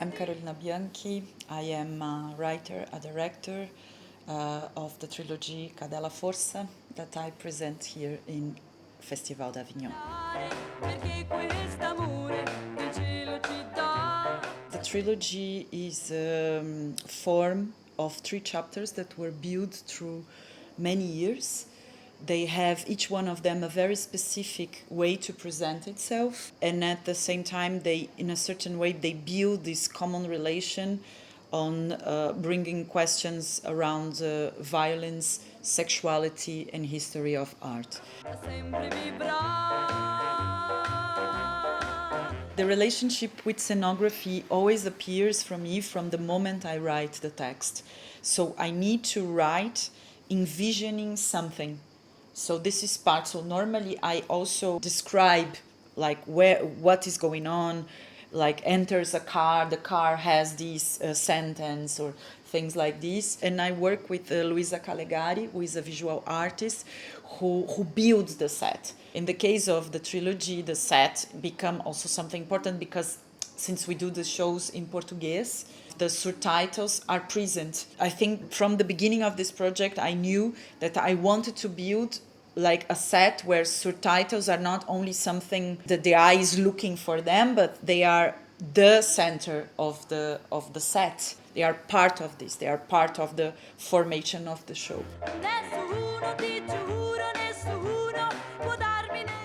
I'm Carolina Bianchi. I am a writer, a director of the Trilogia Cadela Força that I present here in Festival d'Avignon. The trilogy is a form of 3 chapters that were built through many years. They have each one of them a very specific way to present itself, and at the same time they, in a certain way, they build this common relation on bringing questions around violence, sexuality and history of art. The relationship with scenography always appears for me from the moment I write the text. So I need to write envisioning something. So this is part. So normally I also describe like what is going on, like enters a car, the car has this sentence or things like this. And I work with Luisa Callegari, who is a visual artist, who builds the set. In the case of the trilogy, the set become also something important because since we do the shows in Portuguese, the subtitles are present. I think from the beginning of this project, I knew that I wanted to build like a set where subtitles are not only something that the eye is looking for them, but they are the center of the set. They are part of this. They are part of the formation of the show.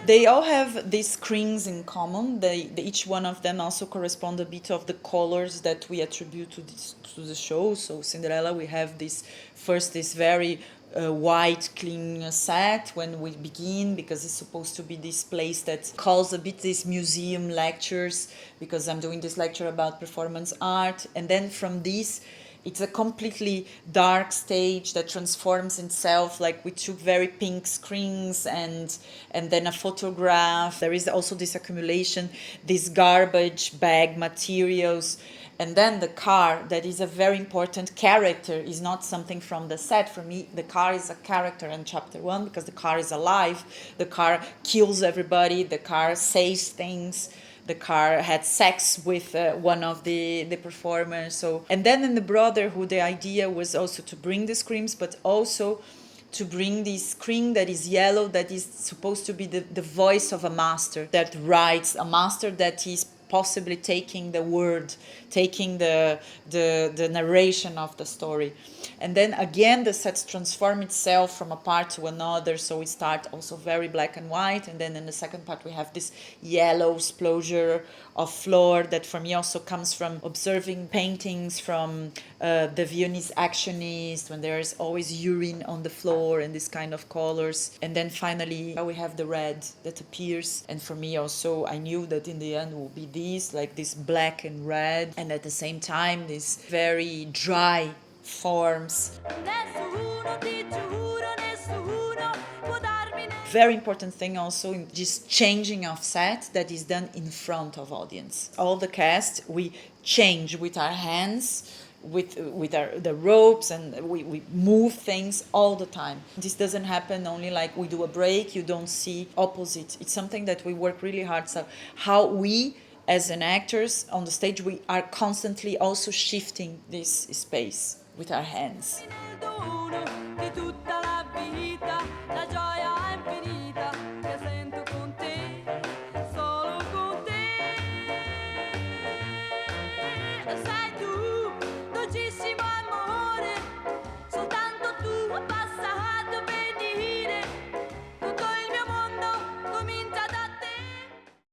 They all have these screens in common. Each one of them also correspond a bit of the colors that we attribute to the show. So Cinderella, we have this very white, clean set when we begin, because it's supposed to be this place that calls a bit these museum lectures, because I'm doing this lecture about performance art. And then from this, it's a completely dark stage that transforms itself. Like we took very pink screens and then a photograph. There is also this accumulation, this garbage bag materials. And then the car, that is a very important character, is not something from the set. For me, the car is a character in chapter 1 because the car is alive. The car kills everybody. The car says things. The car had sex with one of the performers. So, and then in the Brotherhood, the idea was also to bring the screams, but also to bring this screen that is yellow, that is supposed to be the voice of a master that writes, a master that is possibly taking the word, taking the narration of the story. And then again, the sets transform itself from a part to another. So we start also very black and white. And then in the second part, we have this yellow splodger of floor that for me also comes from observing paintings from the Viennese actionists, when there is always urine on the floor and this kind of colors. And then finally, we have the red that appears. And for me also, I knew that in the end will be like this black and red. And at the same time, these very dry forms. Very important thing also in this changing of set that is done in front of audience. All the cast, we change with our hands, with the ropes, and we move things all the time. This doesn't happen only like we do a break, you don't see opposite. It's something that we work really hard. So how we, as an actors on the stage, we are constantly also shifting this space with our hands.